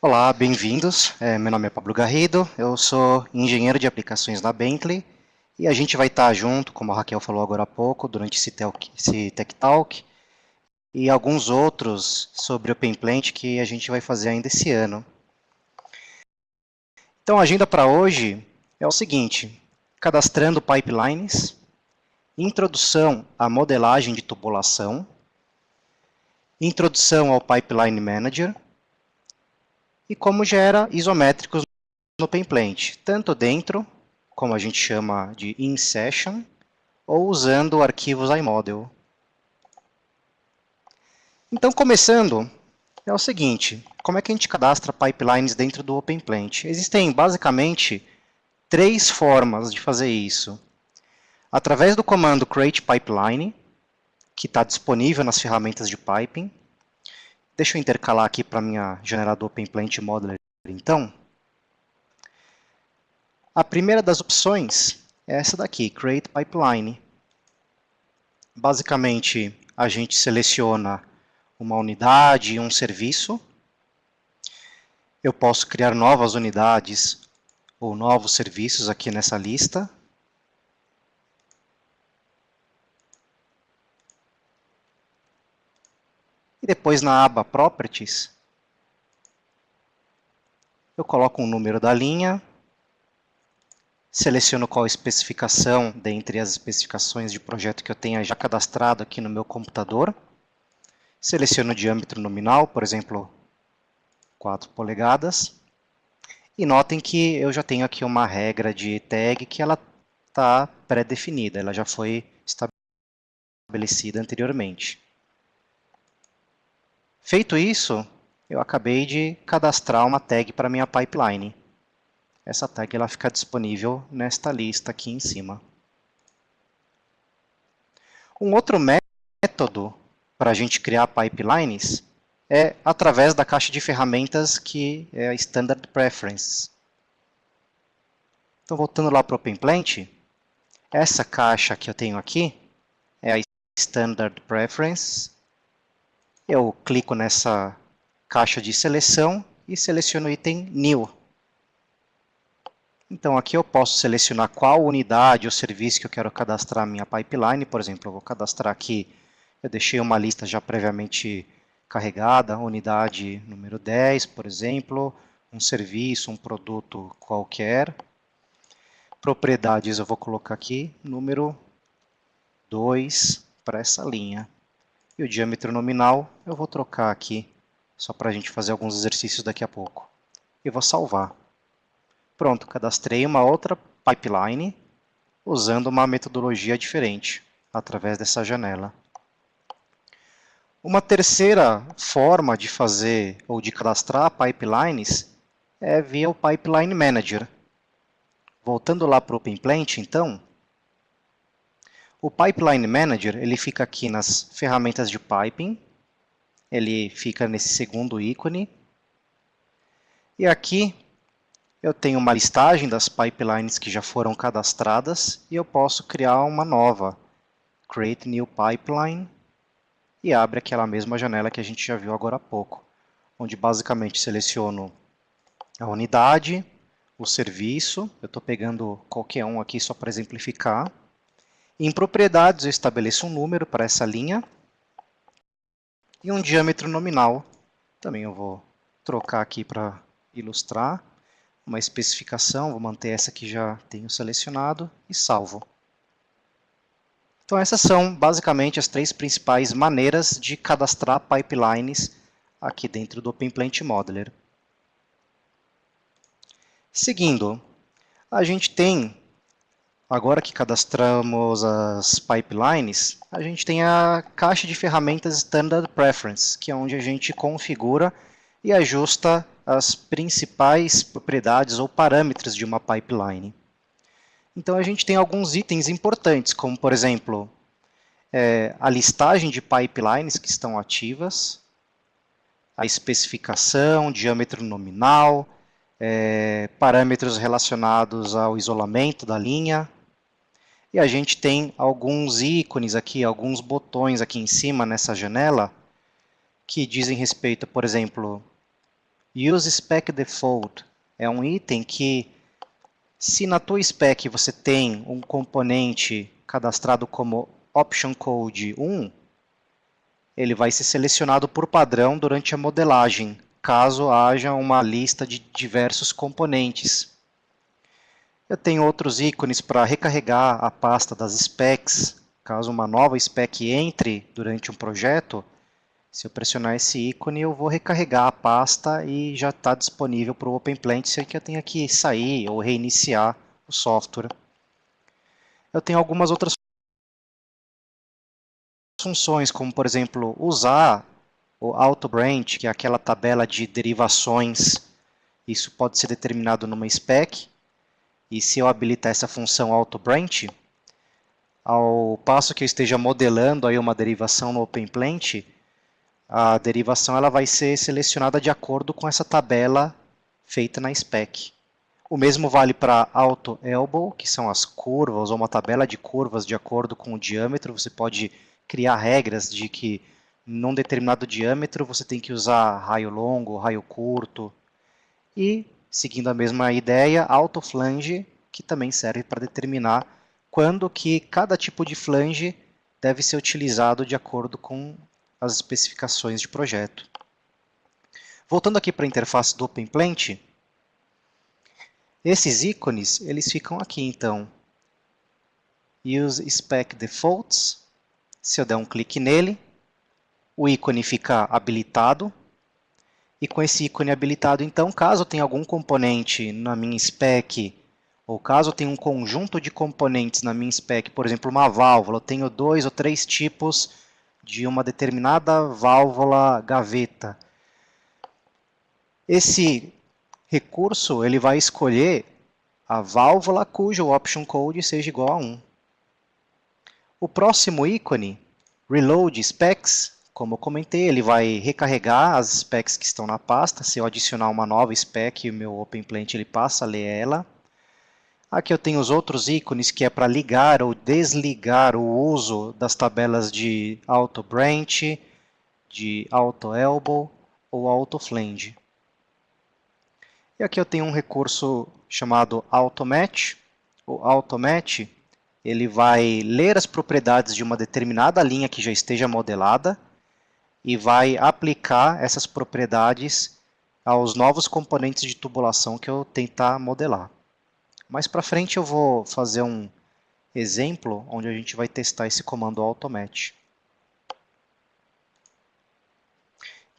Olá, bem-vindos. Meu nome é Pablo Garrido, eu sou engenheiro de aplicações na Bentley e a gente vai estar junto, como a Raquel falou agora há pouco, durante esse Tech Talk e alguns outros sobre o Plant que a gente vai fazer ainda esse ano. Então, a agenda para hoje é o seguinte: cadastrando pipelines, introdução à modelagem de tubulação, introdução ao Pipeline Manager e como gera isométricos no Plant, tanto dentro, como a gente chama de in-session, ou usando arquivos iModel. Então, começando, é o seguinte: como é que a gente cadastra pipelines dentro do OpenPlant? Existem basicamente três formas de fazer isso. Através do comando create pipeline, que está disponível nas ferramentas de piping. Deixa eu intercalar aqui para a minha janela do OpenPlant Modeler, então. A primeira das opções é essa daqui, create pipeline. Basicamente, a gente seleciona uma unidade e um serviço. Eu posso criar novas unidades ou novos serviços aqui nessa lista. E depois na aba Properties, eu coloco um número da linha, seleciono qual especificação dentre as especificações de projeto que eu tenha já cadastrado aqui no meu computador. Seleciono o diâmetro nominal, por exemplo, 4 polegadas. E notem que eu já tenho aqui uma regra de tag que ela está pré-definida, ela já foi estabelecida anteriormente. Feito isso, eu acabei de cadastrar uma tag para minha pipeline. Essa tag ela fica disponível nesta lista aqui em cima. Um outro método para a gente criar pipelines é através da caixa de ferramentas que é a Standard Preferences. Então, voltando lá para o OpenPlant, essa caixa que eu tenho aqui é a Standard Preferences. Eu clico nessa caixa de seleção e seleciono o item New. Então, aqui eu posso selecionar qual unidade ou serviço que eu quero cadastrar a minha pipeline. Por exemplo, eu vou cadastrar aqui, eu deixei uma lista já previamente carregada, unidade número 10, por exemplo, um serviço, um produto qualquer. Propriedades eu vou colocar aqui, número 2 para essa linha. E o diâmetro nominal eu vou trocar aqui, só para a gente fazer alguns exercícios daqui a pouco. E vou salvar. Pronto, cadastrei uma outra pipeline usando uma metodologia diferente, através dessa janela. Uma terceira forma de fazer ou de cadastrar pipelines é via o Pipeline Manager. Voltando lá para o OpenPlant, então, o Pipeline Manager ele fica aqui nas ferramentas de piping, ele fica nesse segundo ícone, e aqui eu tenho uma listagem das pipelines que já foram cadastradas e eu posso criar uma nova, Create New Pipeline, e abre aquela mesma janela que a gente já viu agora há pouco, onde basicamente seleciono a unidade, o serviço, eu estou pegando qualquer um aqui só para exemplificar. Em propriedades eu estabeleço um número para essa linha e um diâmetro nominal. Também eu vou trocar aqui para ilustrar. Uma especificação, vou manter essa que já tenho selecionado e salvo. Então essas são basicamente as três principais maneiras de cadastrar pipelines aqui dentro do OpenPlant Modeler. Seguindo, a gente tem, agora que cadastramos as pipelines, a gente tem a caixa de ferramentas Standard Preference, que é onde a gente configura e ajusta as principais propriedades ou parâmetros de uma pipeline. Então, a gente tem alguns itens importantes, como, por exemplo, a listagem de pipelines que estão ativas, a especificação, diâmetro nominal, parâmetros relacionados ao isolamento da linha. E a gente tem alguns ícones aqui, alguns botões aqui em cima nessa janela, que dizem respeito, por exemplo, Use Spec Default é um item que, se na tua spec você tem um componente cadastrado como Option Code 1, ele vai ser selecionado por padrão durante a modelagem, caso haja uma lista de diversos componentes. Eu tenho outros ícones para recarregar a pasta das specs, caso uma nova spec entre durante um projeto. Se eu pressionar esse ícone, eu vou recarregar a pasta e já está disponível para o OpenPlant sem que eu tenha que sair ou reiniciar o software. Eu tenho algumas outras funções, como por exemplo, usar o AutoBranch, que é aquela tabela de derivações. Isso pode ser determinado numa spec. E se eu habilitar essa função AutoBranch, ao passo que eu esteja modelando aí uma derivação no OpenPlant, a derivação ela vai ser selecionada de acordo com essa tabela feita na spec. O mesmo vale para AutoElbow, que são as curvas, ou uma tabela de curvas de acordo com o diâmetro. Você pode criar regras de que num determinado diâmetro você tem que usar raio longo, raio curto. E, seguindo a mesma ideia, AutoFlange, que também serve para determinar quando que cada tipo de flange deve ser utilizado de acordo com as especificações de projeto. Voltando aqui para a interface do OpenPlant, esses ícones eles ficam aqui então. Use Spec Defaults. Se eu der um clique nele, o ícone fica habilitado. E com esse ícone habilitado, então, caso eu tenha algum componente na minha spec, ou caso eu tenha um conjunto de componentes na minha spec, por exemplo, uma válvula, eu tenho 2 ou 3 tipos de uma determinada válvula gaveta. Esse recurso ele vai escolher a válvula cujo option code seja igual a 1. O próximo ícone, Reload Specs, como eu comentei, ele vai recarregar as specs que estão na pasta. Se eu adicionar uma nova spec, o meu OpenPlant ele passa a ler ela. Aqui eu tenho os outros ícones que é para ligar ou desligar o uso das tabelas de AutoBranch, de AutoElbow ou AutoFlange. E aqui eu tenho um recurso chamado AutoMatch. O AutoMatch ele vai ler as propriedades de uma determinada linha que já esteja modelada e vai aplicar essas propriedades aos novos componentes de tubulação que eu tentar modelar. Mais para frente eu vou fazer um exemplo onde a gente vai testar esse comando AutoMatch.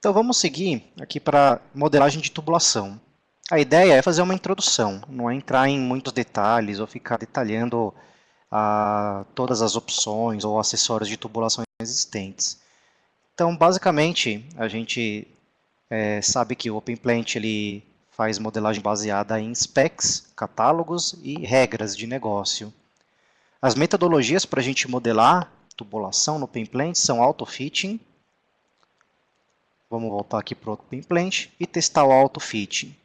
Então vamos seguir aqui para modelagem de tubulação. A ideia é fazer uma introdução, não é entrar em muitos detalhes ou ficar detalhando todas as opções ou acessórios de tubulação existentes. Então, basicamente, a gente sabe que o OpenPlant ele faz modelagem baseada em specs, catálogos e regras de negócio. As metodologias para a gente modelar tubulação no OpenPlant são AutoFitting. Vamos voltar aqui para o OpenPlant e testar o AutoFitting.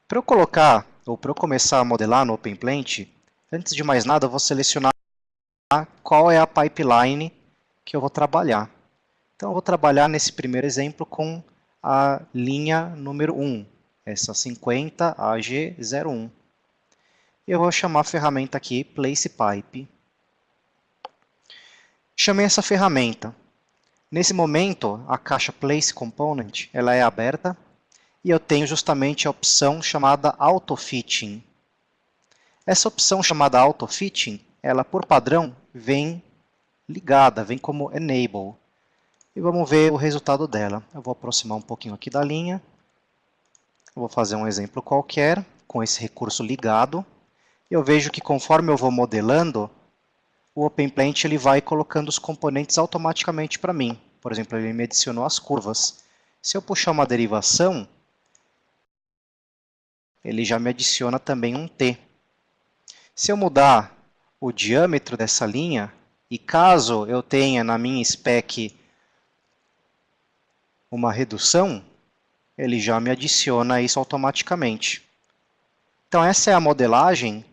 Para eu colocar, ou para eu começar a modelar no OpenPlant, antes de mais nada eu vou selecionar qual é a pipeline que eu vou trabalhar. Então eu vou trabalhar nesse primeiro exemplo com a linha número 1, essa 50AG01. Eu vou chamar a ferramenta aqui PlacePipe. Chamei essa ferramenta. Nesse momento, a caixa Place Component ela é aberta e eu tenho justamente a opção chamada AutoFitting. Essa opção chamada AutoFitting, ela por padrão vem ligada, vem como Enable. E vamos ver o resultado dela. Eu vou aproximar um pouquinho aqui da linha. Eu vou fazer um exemplo qualquer com esse recurso ligado. Eu vejo que conforme eu vou modelando, o OpenPlant ele vai colocando os componentes automaticamente para mim. Por exemplo, ele me adicionou as curvas. Se eu puxar uma derivação, ele já me adiciona também um T. Se eu mudar o diâmetro dessa linha, e caso eu tenha na minha spec uma redução, ele já me adiciona isso automaticamente. Então essa é a modelagem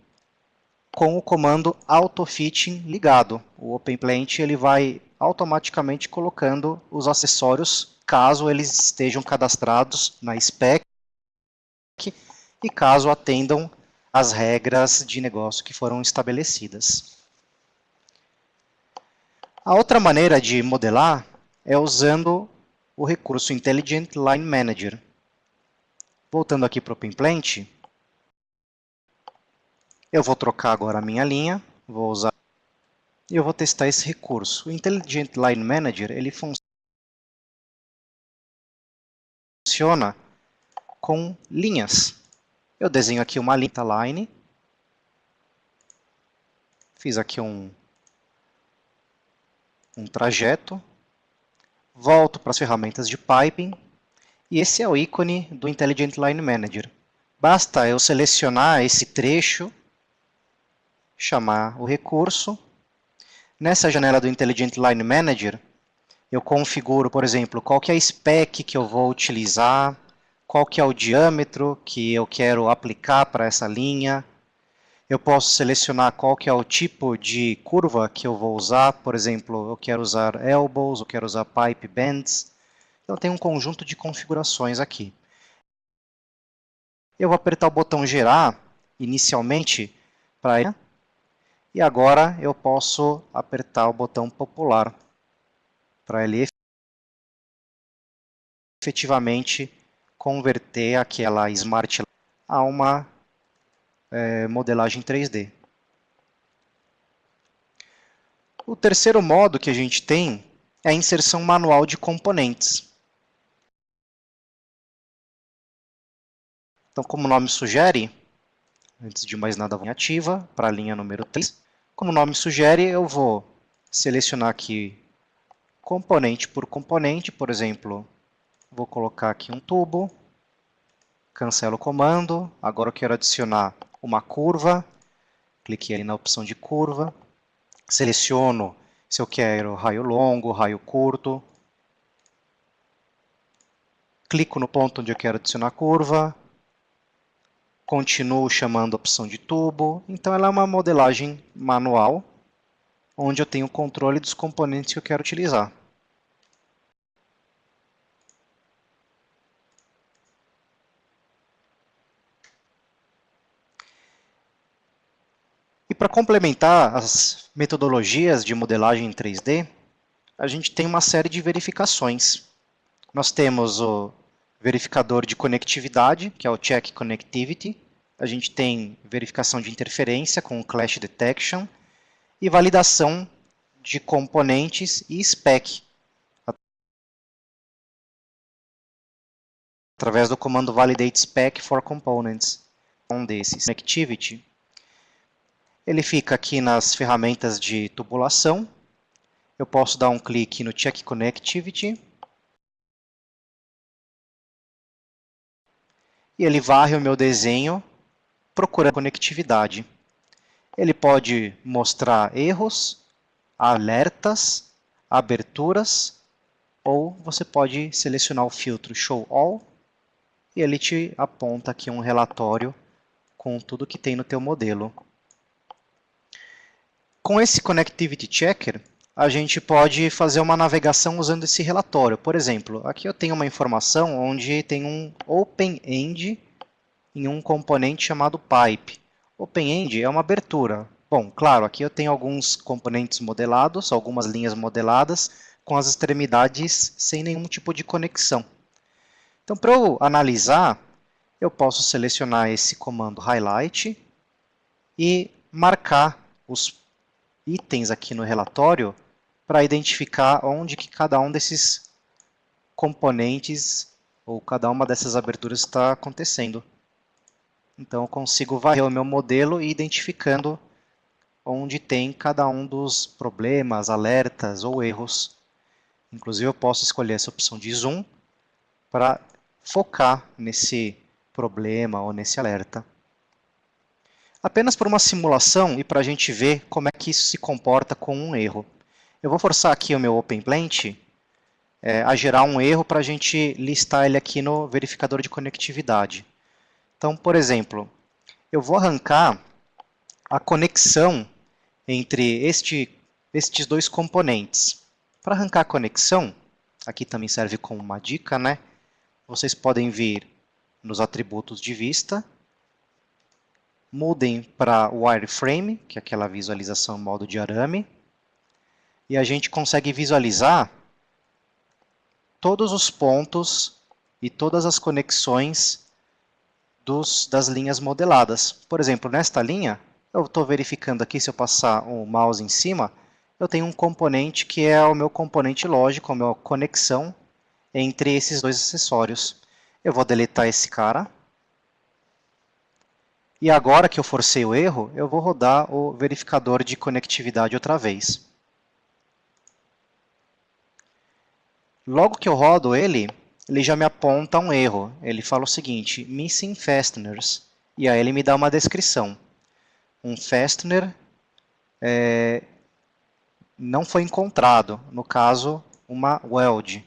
com o comando AutoFitting ligado. O OpenPlant ele vai automaticamente colocando os acessórios caso eles estejam cadastrados na spec spec e caso atendam às regras de negócio que foram estabelecidas. A outra maneira de modelar é usando o recurso Intelligent Line Manager. Voltando aqui para o OpenPlant, eu vou trocar agora a minha linha, vou usar e eu vou testar esse recurso. O Intelligent Line Manager ele funciona com linhas. Eu desenho aqui uma linha line, fiz aqui um trajeto, volto para as ferramentas de piping, e esse é o ícone do Intelligent Line Manager. Basta eu selecionar esse trecho, chamar o recurso. Nessa janela do Intelligent Line Manager, eu configuro, por exemplo, qual que é a spec que eu vou utilizar, qual que é o diâmetro que eu quero aplicar para essa linha. Eu posso selecionar qual que é o tipo de curva que eu vou usar. Por exemplo, eu quero usar elbows, eu quero usar pipe bends. Então, tem um conjunto de configurações aqui. Eu vou apertar o botão gerar inicialmente para ele. E agora eu posso apertar o botão popular para ele efetivamente converter aquela Smart a uma modelagem 3D. O terceiro modo que a gente tem é a inserção manual de componentes. Então, como o nome sugere, antes de mais nada, vou em ativa para a linha número 3. Como o nome sugere, eu vou selecionar aqui componente por componente, por exemplo, vou colocar aqui um tubo, cancelo o comando, agora eu quero adicionar uma curva, cliquei ali na opção de curva, seleciono se eu quero raio longo, raio curto, clico no ponto onde eu quero adicionar a curva, continuo chamando a opção de tubo, então ela é uma modelagem manual, onde eu tenho o controle dos componentes que eu quero utilizar. E para complementar as metodologias de modelagem em 3D, a gente tem uma série de verificações. Nós temos o verificador de conectividade, que é o Check Connectivity. A gente tem verificação de interferência com o Clash Detection e validação de componentes e spec, através do comando Validate Spec for Components. Um desses, Connectivity, ele fica aqui nas ferramentas de tubulação. Eu posso dar um clique no Check Connectivity. E ele varre o meu desenho procurando conectividade. Ele pode mostrar erros, alertas, aberturas, ou você pode selecionar o filtro Show All e ele te aponta aqui um relatório com tudo que tem no teu modelo. Com esse Connectivity Checker, a gente pode fazer uma navegação usando esse relatório. Por exemplo, aqui eu tenho uma informação onde tem um open-end em um componente chamado pipe. Open-end é uma abertura. Bom, claro, aqui eu tenho alguns componentes modelados, algumas linhas modeladas, com as extremidades sem nenhum tipo de conexão. Então, para eu analisar, eu posso selecionar esse comando Highlight e marcar os itens aqui no relatório para identificar onde que cada um desses componentes ou cada uma dessas aberturas está acontecendo. Então, eu consigo varrer o meu modelo e identificando onde tem cada um dos problemas, alertas ou erros. Inclusive, eu posso escolher essa opção de zoom para focar nesse problema ou nesse alerta. Apenas por uma simulação e para a gente ver como é que isso se comporta com um erro. Eu vou forçar aqui o meu OpenPlant a gerar um erro para a gente listar ele aqui no verificador de conectividade. Então, por exemplo, eu vou arrancar a conexão entre estes dois componentes. Para arrancar a conexão, aqui também serve como uma dica, né? Vocês podem vir nos atributos de vista, mudem para wireframe, que é aquela visualização em modo de arame, e a gente consegue visualizar todos os pontos e todas as conexões das linhas modeladas. Por exemplo, nesta linha, eu estou verificando aqui, se eu passar o mouse em cima, eu tenho um componente que é o meu componente lógico, a minha conexão entre esses dois acessórios. Eu vou deletar esse cara. E agora que eu forcei o erro, eu vou rodar o verificador de conectividade outra vez. Logo que eu rodo ele já me aponta um erro. Ele fala o seguinte, missing fasteners. E aí ele me dá uma descrição. Um fastener não foi encontrado, no caso, uma weld.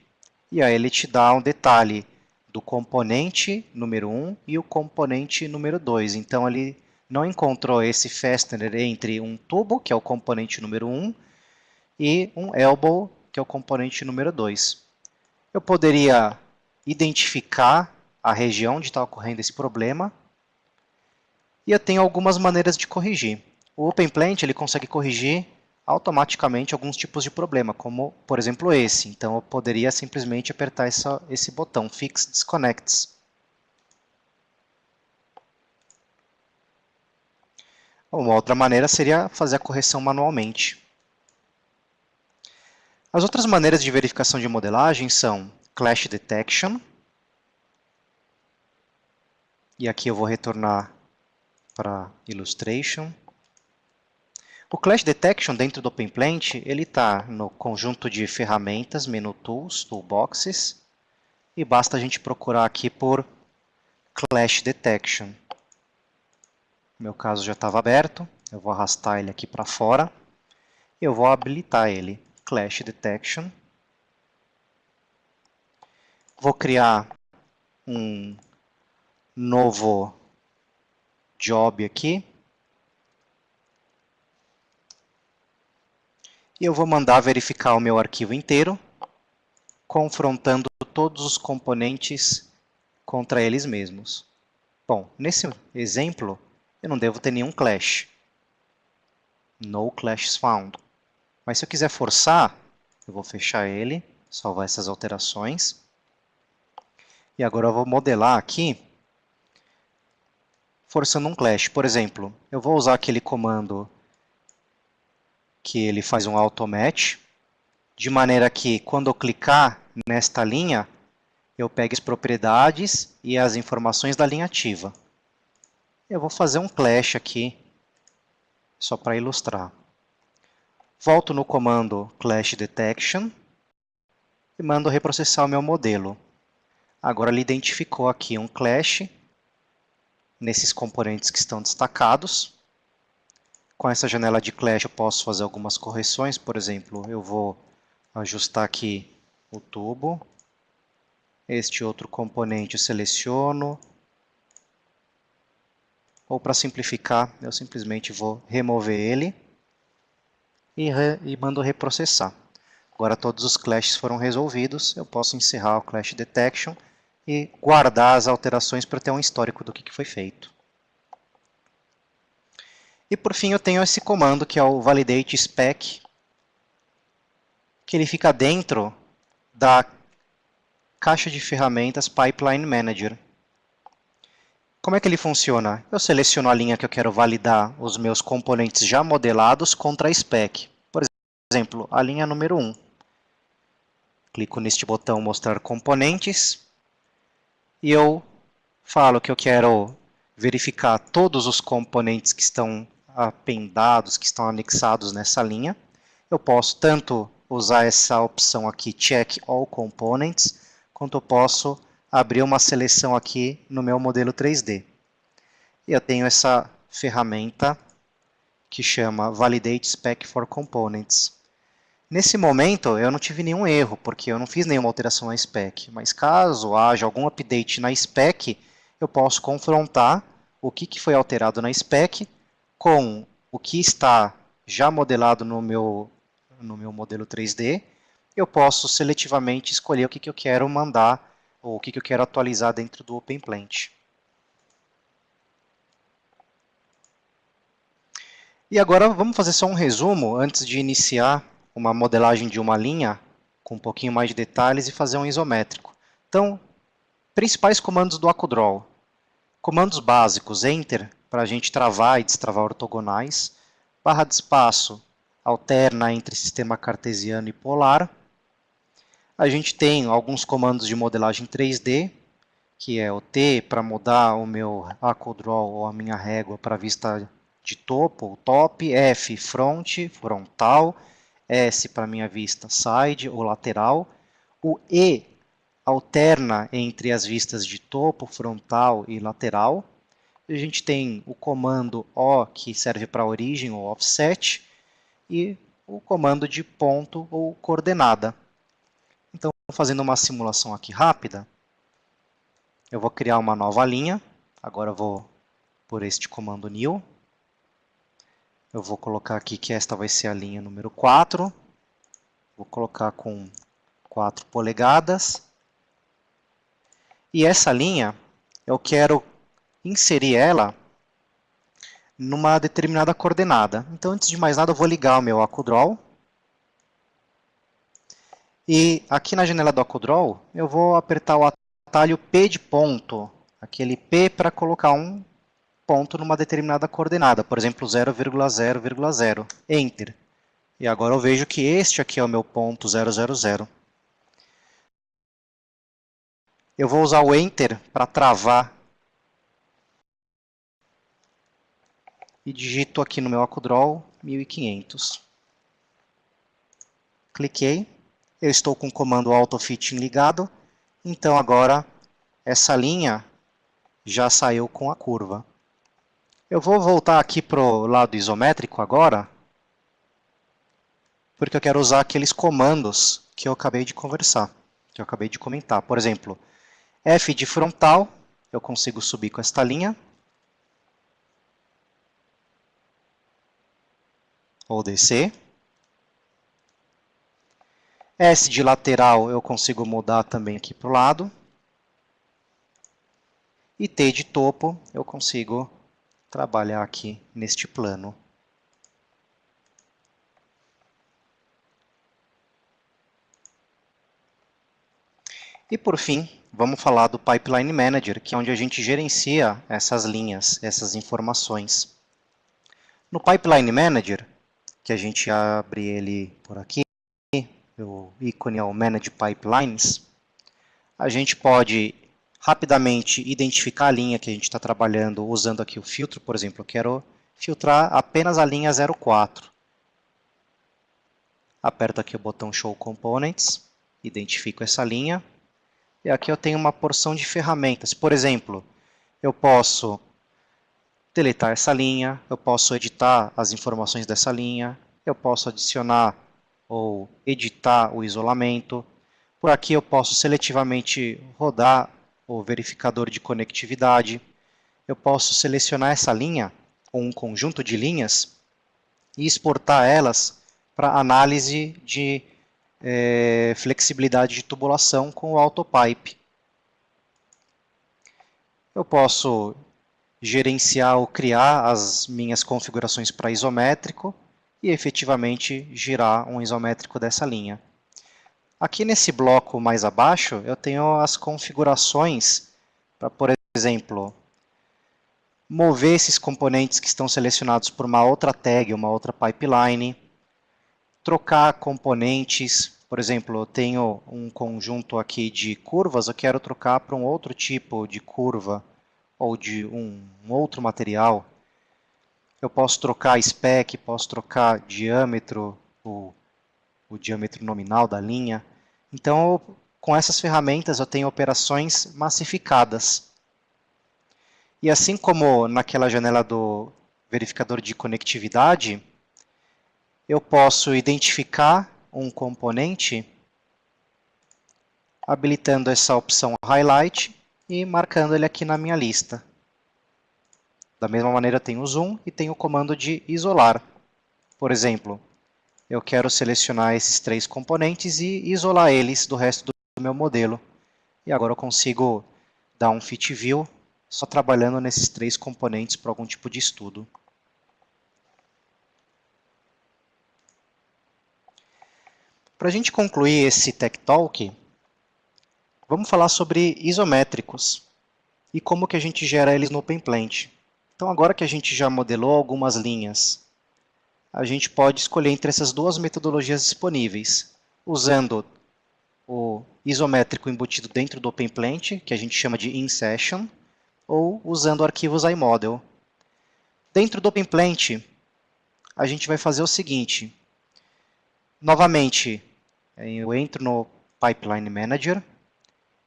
E aí ele te dá um detalhe do componente número 1 e o componente número 2. Então, ele não encontrou esse fastener entre um tubo, que é o componente número 1, e um elbow, que é o componente número 2. Eu poderia identificar a região onde está ocorrendo esse problema, e eu tenho algumas maneiras de corrigir. O OpenPlant ele consegue corrigir automaticamente alguns tipos de problema, como, por exemplo, esse. Então, eu poderia simplesmente apertar esse botão, Fix Disconnects. Uma outra maneira seria fazer a correção manualmente. As outras maneiras de verificação de modelagem são Clash Detection. E aqui eu vou retornar para Illustration. O Clash Detection dentro do OpenPlant, ele está no conjunto de ferramentas, menu Tools, Toolboxes, e basta a gente procurar aqui por Clash Detection. No meu caso já estava aberto, eu vou arrastar ele aqui para fora, e eu vou habilitar ele, Clash Detection. Vou criar um novo job aqui. E eu vou mandar verificar o meu arquivo inteiro, confrontando todos os componentes contra eles mesmos. Bom, nesse exemplo, eu não devo ter nenhum clash. No clashes found. Mas se eu quiser forçar, eu vou fechar ele, salvar essas alterações. E agora eu vou modelar aqui, forçando um clash. Por exemplo, eu vou usar aquele comando que ele faz um automatch, de maneira que quando eu clicar nesta linha, eu pegue as propriedades e as informações da linha ativa. Eu vou fazer um clash aqui, só para ilustrar. Volto no comando Clash Detection e mando reprocessar o meu modelo. Agora ele identificou aqui um clash nesses componentes que estão destacados. Com essa janela de clash eu posso fazer algumas correções, por exemplo, eu vou ajustar aqui o tubo, este outro componente eu seleciono, ou para simplificar, eu simplesmente vou remover ele e mando reprocessar. Agora todos os clashes foram resolvidos, eu posso encerrar o Clash Detection e guardar as alterações para ter um histórico do que foi feito. E por fim eu tenho esse comando que é o validate spec, que ele fica dentro da caixa de ferramentas Pipeline Manager. Como é que ele funciona? Eu seleciono a linha que eu quero validar os meus componentes já modelados contra a spec. Por exemplo, a linha número 1. Clico neste botão mostrar componentes e eu falo que eu quero verificar todos os componentes que estão apendados, que estão anexados nessa linha. Eu posso tanto usar essa opção aqui, Check All Components, quanto eu posso abrir uma seleção aqui no meu modelo 3D. E eu tenho essa ferramenta que chama Validate Spec for Components. Nesse momento, eu não tive nenhum erro, porque eu não fiz nenhuma alteração na spec. Mas caso haja algum update na spec, eu posso confrontar o que foi alterado na spec com o que está já modelado no meu modelo 3D. Eu posso seletivamente escolher o que eu quero mandar ou o que eu quero atualizar dentro do OpenPlant. E agora vamos fazer só um resumo antes de iniciar uma modelagem de uma linha com um pouquinho mais de detalhes e fazer um isométrico. Então, principais comandos do AcuDraw. Comandos básicos, Enter, para a gente travar e destravar ortogonais. Barra de espaço, alterna entre sistema cartesiano e polar. A gente tem alguns comandos de modelagem 3D, que é o T para mudar o meu AcuDraw ou a minha régua para a vista de topo, o top, F, front, frontal, S para minha vista side ou lateral. O E alterna entre as vistas de topo, frontal e lateral. A gente tem o comando O, que serve para origem ou offset, e o comando de ponto ou coordenada. Então, fazendo uma simulação aqui rápida, eu vou criar uma nova linha. Agora eu vou por este comando new. Eu vou colocar aqui que esta vai ser a linha número 4. Vou colocar com 4 polegadas. E essa linha, eu quero inserir ela numa determinada coordenada. Então, antes de mais nada, eu vou ligar o meu AcuDraw. E aqui na janela do AcuDraw, eu vou apertar o atalho P de ponto. Aquele P para colocar um ponto numa determinada coordenada, por exemplo, 0,0,0. Enter. E agora eu vejo que este aqui é o meu ponto 0,0,0. Eu vou usar o Enter para travar. E digito aqui no meu AcuDraw 1500. Cliquei. Eu estou com o comando AutoFitting ligado. Então agora essa linha já saiu com a curva. Eu vou voltar aqui para o lado isométrico agora, porque eu quero usar aqueles comandos que eu acabei de conversar, que eu acabei de comentar. Por exemplo, F de frontal, eu consigo subir com esta linha, ou descer. S de lateral eu consigo mudar também aqui para o lado. E T de topo eu consigo trabalhar aqui neste plano. E por fim, vamos falar do Pipeline Manager, que é onde a gente gerencia essas linhas, essas informações. No Pipeline Manager, que a gente abre ele por aqui, o ícone é o Manage Pipelines, a gente pode rapidamente identificar a linha que a gente está trabalhando usando aqui o filtro. Por exemplo, eu quero filtrar apenas a linha 04. Aperto aqui o botão Show Components, identifico essa linha. E aqui eu tenho uma porção de ferramentas. Por exemplo, eu posso deletar essa linha, eu posso editar as informações dessa linha, eu posso adicionar ou editar o isolamento. Por aqui eu posso seletivamente rodar o verificador de conectividade. Eu posso selecionar essa linha, ou um conjunto de linhas, e exportar elas para análise de flexibilidade de tubulação com o AutoPipe. Eu posso gerenciar ou criar as minhas configurações para isométrico e efetivamente girar um isométrico dessa linha. Aqui nesse bloco mais abaixo, eu tenho as configurações para, por exemplo, mover esses componentes que estão selecionados por uma outra tag, uma outra pipeline, trocar componentes. Por exemplo, eu tenho um conjunto aqui de curvas, eu quero trocar para um outro tipo de curva ou de um outro material. Eu posso trocar spec, posso trocar diâmetro, o diâmetro nominal da linha. Então, com essas ferramentas, eu tenho operações massificadas. E assim como naquela janela do verificador de conectividade, eu posso identificar um componente habilitando essa opção Highlight e marcando ele aqui na minha lista. Da mesma maneira, eu tenho o Zoom e tenho o comando de isolar. Por exemplo, eu quero selecionar esses 3 componentes e isolar eles do resto do meu modelo. E agora eu consigo dar um fit view só trabalhando nesses 3 componentes para algum tipo de estudo. Para a gente concluir esse Tech Talk, vamos falar sobre isométricos e como que a gente gera eles no OpenPlant. Então, agora que a gente já modelou algumas linhas, a gente pode escolher entre essas 2 metodologias disponíveis, usando o isométrico embutido dentro do OpenPlant, que a gente chama de InSession, ou usando arquivos iModel. Dentro do OpenPlant, a gente vai fazer o seguinte. Novamente, eu entro no Pipeline Manager,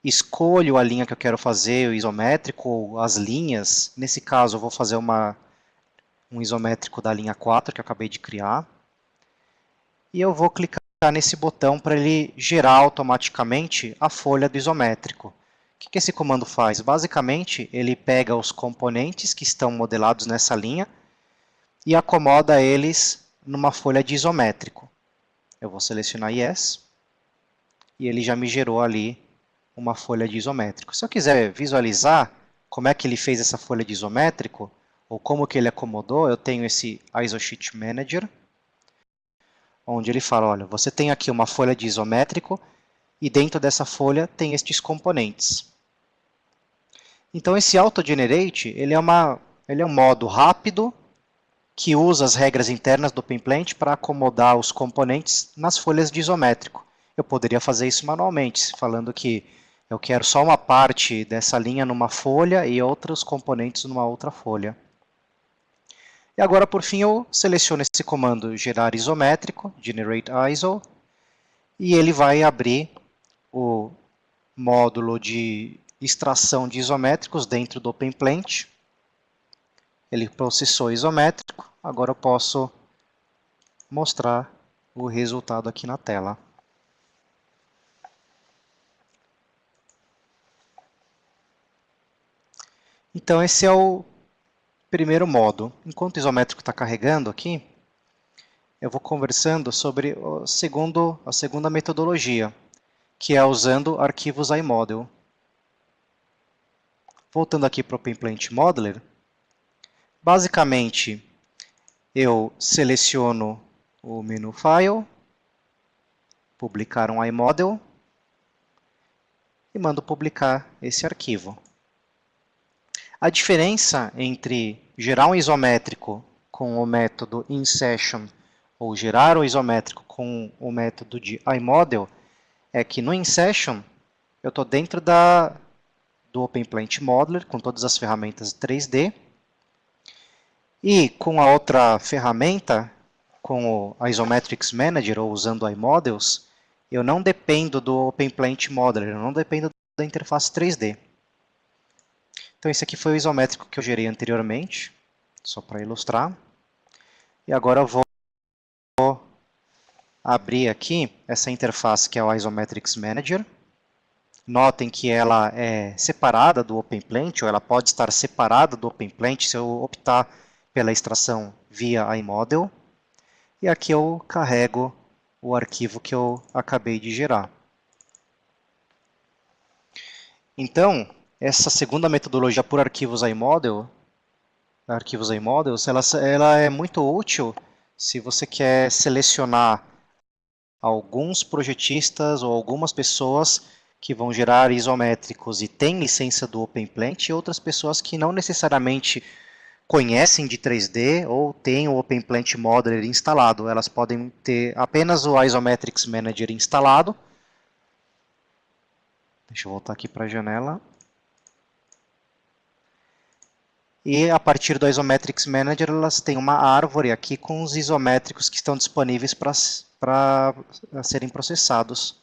escolho a linha que eu quero fazer, o isométrico, ou as linhas. Nesse caso, eu vou fazer um isométrico da linha 4, que eu acabei de criar. E eu vou clicar nesse botão para ele gerar automaticamente a folha do isométrico. O que esse comando faz? Basicamente, ele pega os componentes que estão modelados nessa linha e acomoda eles numa folha de isométrico. Eu vou selecionar Yes, e ele já me gerou ali uma folha de isométrico. Se eu quiser visualizar como é que ele fez essa folha de isométrico, ou como que ele acomodou, eu tenho esse IsoSheet Manager, onde ele fala, olha, você tem aqui uma folha de isométrico, e dentro dessa folha tem estes componentes. Então esse AutoGenerate, ele é um modo rápido, que usa as regras internas do OpenPlant para acomodar os componentes nas folhas de isométrico. Eu poderia fazer isso manualmente, falando que eu quero só uma parte dessa linha numa folha e outros componentes numa outra folha. E agora, por fim, eu seleciono esse comando gerar isométrico, generate ISO, e ele vai abrir o módulo de extração de isométricos dentro do OpenPlant. Ele processou isométrico, agora eu posso mostrar o resultado aqui na tela. Então esse é o primeiro modo. Enquanto o isométrico está carregando aqui, eu vou conversando sobre a segunda metodologia, que é usando arquivos iModel. Voltando aqui para o OpenPlant Modeler, basicamente eu seleciono o menu File, publicar um iModel e mando publicar esse arquivo. A diferença entre gerar um isométrico com o método InSession ou gerar o isométrico com o método de iModel é que no InSession eu estou dentro do OpenPlant Modeler com todas as ferramentas 3D e com a outra ferramenta, com o Isometrics Manager ou usando o iModels, eu não dependo do OpenPlant Modeler, eu não dependo da interface 3D. Então esse aqui foi o isométrico que eu gerei anteriormente, só para ilustrar. E agora eu vou abrir aqui essa interface que é o Isometrics Manager. Notem que ela é separada do OpenPlant, ou ela pode estar separada do OpenPlant se eu optar pela extração via iModel. E aqui eu carrego o arquivo que eu acabei de gerar. Então, essa segunda metodologia por arquivos iModels, ela é muito útil se você quer selecionar alguns projetistas ou algumas pessoas que vão gerar isométricos e têm licença do OpenPlant e outras pessoas que não necessariamente conhecem de 3D ou têm o OpenPlant Modeler instalado. Elas podem ter apenas o Isometrics Manager instalado. Deixa eu voltar aqui para a janela. E a partir do Isometrics Manager, elas têm uma árvore aqui com os isométricos que estão disponíveis para serem processados.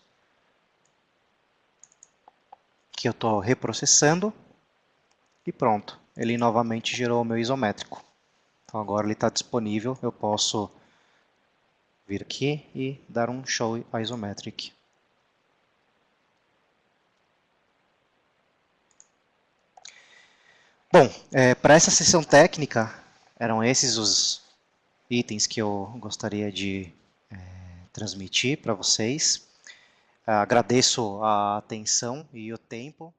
Aqui eu estou reprocessando e pronto. Ele novamente gerou o meu isométrico. Então agora ele está disponível, eu posso vir aqui e dar um Show Isometric. Bom, para essa sessão técnica, eram esses os itens que eu gostaria de transmitir para vocês. Agradeço a atenção e o tempo.